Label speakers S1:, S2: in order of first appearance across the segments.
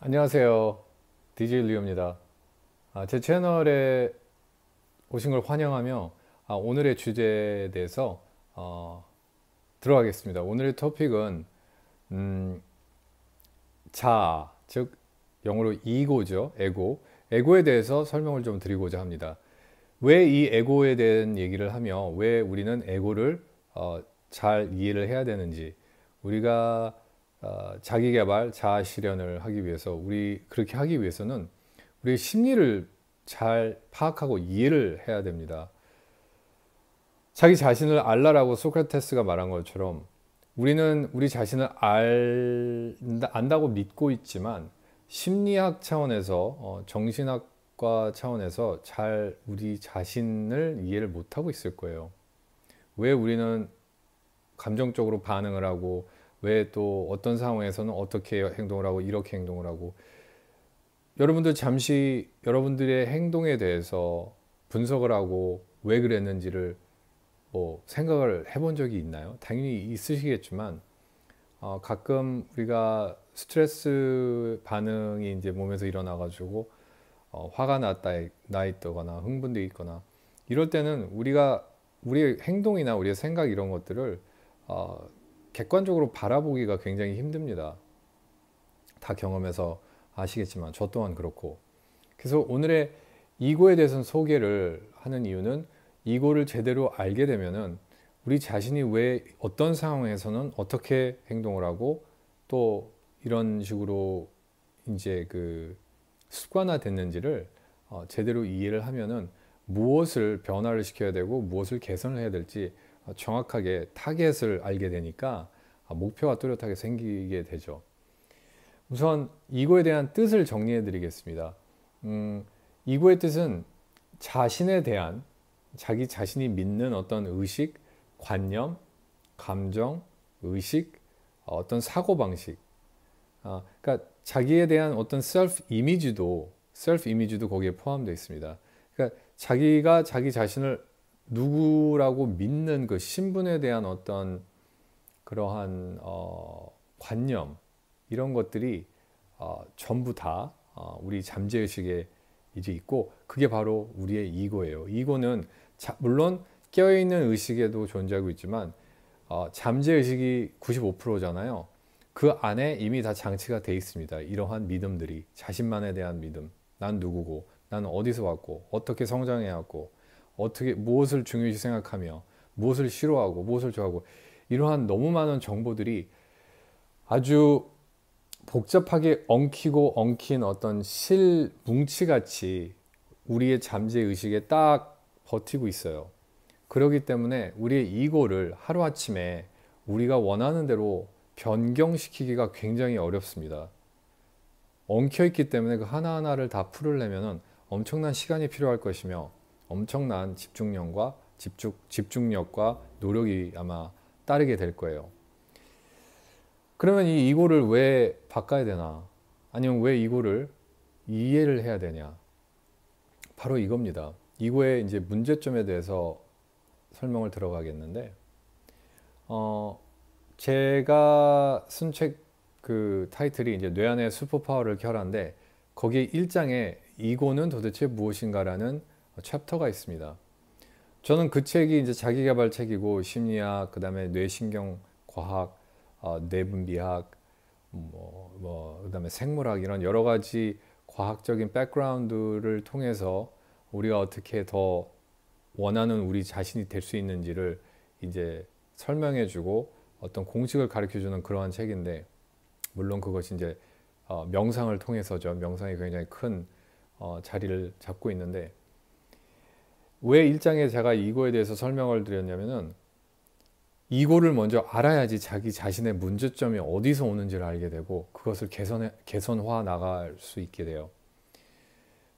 S1: 안녕하세요. DJ 리오입니다. 제 채널에 오신 걸 환영하며 오늘의 주제에 대해서 어, 들어가겠습니다. 오늘의 토픽은 음, 자아, 즉 영어로 이고죠. 에고. 에고에 대해서 설명을 좀 드리고자 합니다. 왜 이 에고에 대한 얘기를 하며 왜 우리는 에고를 잘 이해를 해야 되는지, 우리가 자기 개발, 자아 실현을 하기 위해서, 그렇게 하기 위해서는 우리의 심리를 잘 파악하고 이해를 해야 됩니다. 자기 자신을 알라라고 소크라테스가 말한 것처럼 우리는 우리 자신을 안다고 믿고 있지만 심리학 차원에서, 정신학과 차원에서 잘 우리 자신을 이해를 못하고 있을 거예요. 왜 우리는 감정적으로 반응을 하고, 왜 또 어떤 상황에서는 어떻게 행동을 하고 이렇게 행동을 하고, 여러분들 잠시 여러분들의 행동에 대해서 분석을 하고 왜 그랬는지를 생각을 해본 적이 있나요? 당연히 있으시겠지만 가끔 우리가 스트레스 반응이 이제 몸에서 일어나가지고 화가 나 있거나 흥분돼 있거나 이럴 때는 우리의 행동이나 우리의 생각 이런 것들을 어, 객관적으로 바라보기가 굉장히 힘듭니다. 다 경험해서 아시겠지만 저 또한 그렇고. 그래서 오늘의 이고에 대해서는 소개를 하는 이유는, 이고를 제대로 알게 되면은 우리 자신이 왜 어떤 상황에서는 어떻게 행동을 하고 또 이런 식으로 이제 그 습관화 됐는지를 제대로 이해를 하면은 무엇을 변화를 시켜야 되고 무엇을 개선을 해야 될지 정확하게 타겟을 알게 되니까 목표가 뚜렷하게 생기게 되죠. 우선 이거에 대한 뜻을 정리해 드리겠습니다. 이거의 뜻은 자신에 대한, 자기 자신이 믿는 어떤 의식, 관념, 감정, 의식, 어떤 사고방식, 그러니까 자기에 대한 어떤 셀프 이미지도 거기에 포함되어 있습니다. 그러니까 자기가 자기 자신을 누구라고 믿는 그 신분에 대한 어떤 그러한 관념, 이런 것들이 전부 다 우리 잠재의식에 이제 있고, 그게 바로 우리의 이고예요. 이고는 물론 깨어있는 의식에도 존재하고 있지만 잠재의식이 95%잖아요. 그 안에 이미 다 장치가 돼 있습니다. 이러한 믿음들이, 자신만에 대한 믿음, 난 누구고, 나는 어디서 왔고, 어떻게 성장해 왔고, 어떻게 무엇을 중요시 생각하며, 무엇을 싫어하고, 무엇을 좋아하고, 이러한 너무 많은 정보들이 아주 복잡하게 엉키고 엉킨 어떤 실 뭉치같이 우리의 잠재 의식에 딱 버티고 있어요. 그렇기 때문에 우리의 이거를 하루아침에 우리가 원하는 대로 변경시키기가 굉장히 어렵습니다. 엉켜있기 때문에 그 하나하나를 다 풀으려면 엄청난 시간이 필요할 것이며 엄청난 집중력과 노력이 아마 따르게 될 거예요. 그러면 이 이거를 왜 바꿔야 되나? 아니면 왜 이거를 이해를 해야 되냐? 바로 이겁니다. 이거의 이제 문제점에 대해서 설명을 들어가겠는데, 어, 제가 쓴 책 그 타이틀이 이제 뇌 안의 슈퍼파워를 켜라인데, 거기 1장에 이거는 도대체 무엇인가라는 챕터가 있습니다. 저는 그 책이 이제 자기계발 책이고, 심리학, 그 다음에 뇌신경과학, 뇌분비학, 그다음에 생물학, 이런 여러 가지 과학적인 백그라운드를 통해서 우리가 어떻게 더 원하는 우리 자신이 될 수 있는지를 이제 설명해주고 어떤 공식을 가르쳐주는 그러한 책인데, 물론 그것이 이제 명상을 통해서죠. 명상이 굉장히 큰 자리를 잡고 있는데, 왜 1장에 제가 이거에 대해서 설명을 드렸냐면은, 이거를 먼저 알아야지 자기 자신의 문제점이 어디서 오는지를 알게 되고 그것을 개선화 나갈 수 있게 돼요.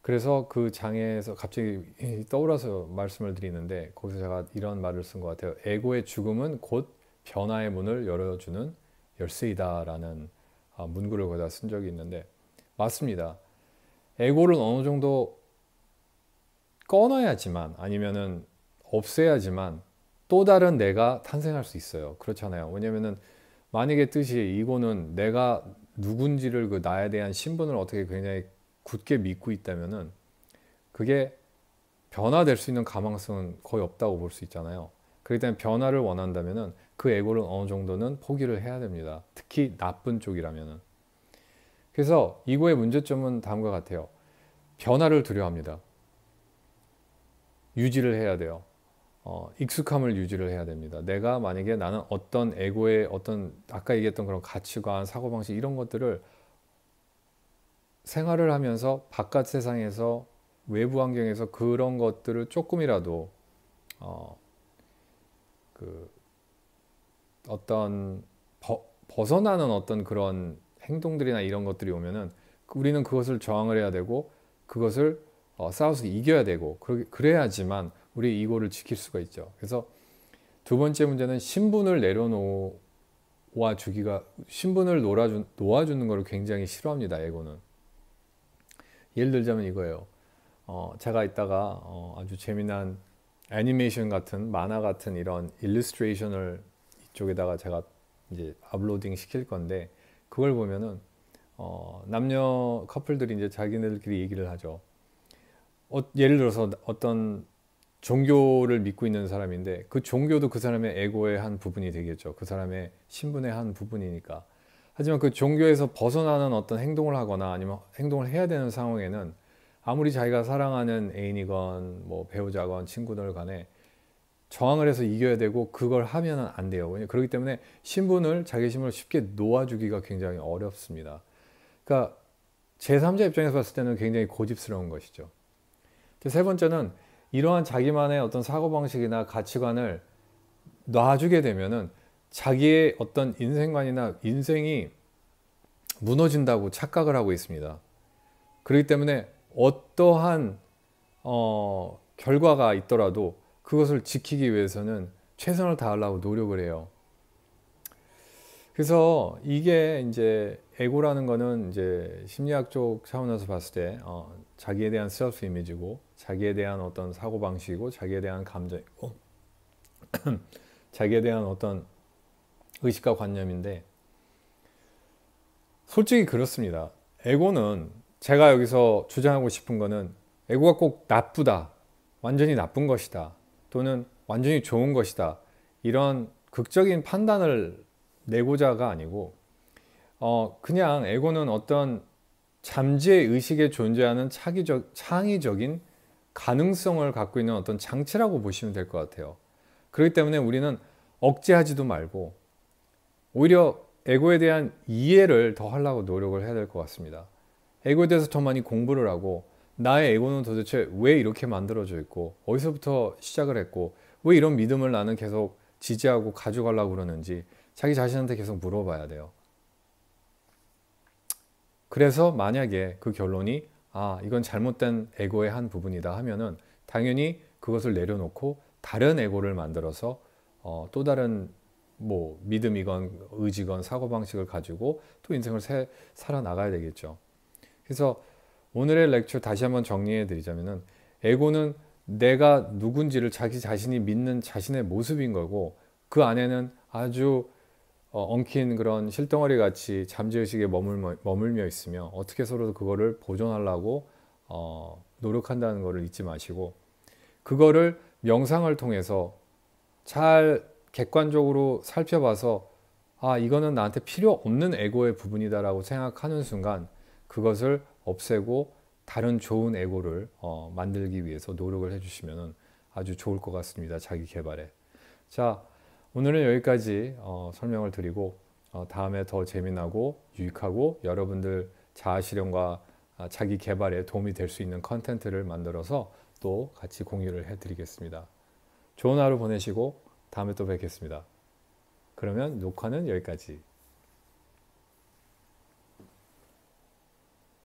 S1: 그래서 그 장에서 갑자기 떠올라서 말씀을 드리는데, 거기서 제가 이런 말을 쓴 것 같아요. 에고의 죽음은 곧 변화의 문을 열어주는 열쇠이다라는 문구를 거기다 쓴 적이 있는데, 맞습니다. 에고를 어느 정도 꺼놔야지만, 아니면은 없애야지만 또 다른 내가 탄생할 수 있어요. 그렇잖아요. 왜냐면은 만약에 뜻이 이거는 누군지를 그 나에 대한 신분을 어떻게 굉장히 굳게 믿고 있다면은 그게 변화될 수 있는 가망성은 거의 없다고 볼 수 있잖아요. 그렇기 때문에 변화를 원한다면은 그 에고를 어느 정도는 포기를 해야 됩니다. 특히 나쁜 쪽이라면은. 그래서 이거의 문제점은 다음과 같아요. 변화를 두려워합니다. 유지를 해야 돼요. 익숙함을 유지를 해야 됩니다. 내가 만약에 나는 어떤 에고의 어떤 아까 얘기했던 그런 가치관, 사고방식 이런 것들을 생활을 하면서 바깥 세상에서 외부 환경에서 그런 것들을 조금이라도 그 어떤 벗어나는 어떤 그런 행동들이나 이런 것들이 오면은 우리는 그것을 저항을 해야 되고 그것을 싸워서 이겨야 되고 그래야지만 우리 이거를 지킬 수가 있죠. 그래서 두 번째 문제는 신분을 내려놓아 주기가 신분을 놓아주는 것을 굉장히 싫어합니다. 에고는. 예를 들자면 이거예요. 제가 이따가 아주 재미난 애니메이션 같은 만화 같은 이런 일러스트레이션을 이쪽에다가 제가 이제 업로딩 시킬 건데 그걸 보면은 남녀 커플들이 이제 자기네들끼리 얘기를 하죠. 예를 들어서 어떤 종교를 믿고 있는 사람인데 그 종교도 그 사람의 에고의 한 부분이 되겠죠. 그 사람의 신분의 한 부분이니까. 하지만 그 종교에서 벗어나는 어떤 행동을 하거나 아니면 행동을 해야 되는 상황에는 아무리 자기가 사랑하는 애인이건 뭐 배우자건 친구들 간에 저항을 해서 이겨야 되고 그걸 하면 안 돼요. 그렇기 때문에 자기 신분을 쉽게 놓아주기가 굉장히 어렵습니다. 그러니까 제3자 입장에서 봤을 때는 굉장히 고집스러운 것이죠. 세 번째는 이러한 자기만의 어떤 사고방식이나 가치관을 놔주게 되면은 자기의 어떤 인생관이나 인생이 무너진다고 착각을 하고 있습니다. 그렇기 때문에 어떠한 결과가 있더라도 그것을 지키기 위해서는 최선을 다하려고 노력을 해요. 그래서 이게 이제 에고라는 거는 이제 심리학 쪽 차원에서 봤을 때 자기에 대한 셀프 이미지고 자기에 대한 어떤 사고 방식이고 자기에 대한 감정이고 자기에 대한 어떤 의식과 관념인데 솔직히 그렇습니다. 에고는 제가 여기서 주장하고 싶은 거는 에고가 꼭 나쁘다, 완전히 나쁜 것이다, 또는 완전히 좋은 것이다 이런 극적인 판단을 내고자가 아니고 그냥 에고는 어떤 잠재의 의식에 존재하는 창의적인 가능성을 갖고 있는 어떤 장치라고 보시면 될 것 같아요. 그렇기 때문에 우리는 억제하지도 말고 오히려 에고에 대한 이해를 더 하려고 노력을 해야 될 것 같습니다. 에고에 대해서 더 많이 공부를 하고 나의 에고는 도대체 왜 이렇게 만들어져 있고 어디서부터 시작을 했고 왜 이런 믿음을 나는 계속 지지하고 가져가려고 그러는지 자기 자신한테 계속 물어봐야 돼요. 그래서 만약에 그 결론이 이건 잘못된 에고의 한 부분이다 하면은 당연히 그것을 내려놓고 다른 에고를 만들어서 또 다른 뭐 믿음이건 의지건 사고방식을 가지고 또 인생을 살아나가야 되겠죠. 그래서 오늘의 렉처 다시 한번 정리해 드리자면은 에고는 내가 누군지를 자기 자신이 믿는 자신의 모습인 거고 그 안에는 아주 엉킨 그런 실덩어리 같이 잠재의식에 머물며 있으며 어떻게 서로 그거를 보존하려고 노력한다는 것을 잊지 마시고 그거를 명상을 통해서 잘 객관적으로 살펴봐서 이거는 나한테 필요 없는 에고의 부분이다 라고 생각하는 순간 그것을 없애고 다른 좋은 에고를 만들기 위해서 노력을 해주시면 아주 좋을 것 같습니다. 자기 개발에. 자, 오늘은 여기까지 설명을 드리고 다음에 더 재미나고 유익하고 여러분들 자아실현과 자기 개발에 도움이 될 수 있는 컨텐츠를 만들어서 또 같이 공유를 해드리겠습니다. 좋은 하루 보내시고 다음에 또 뵙겠습니다. 그러면 녹화는 여기까지.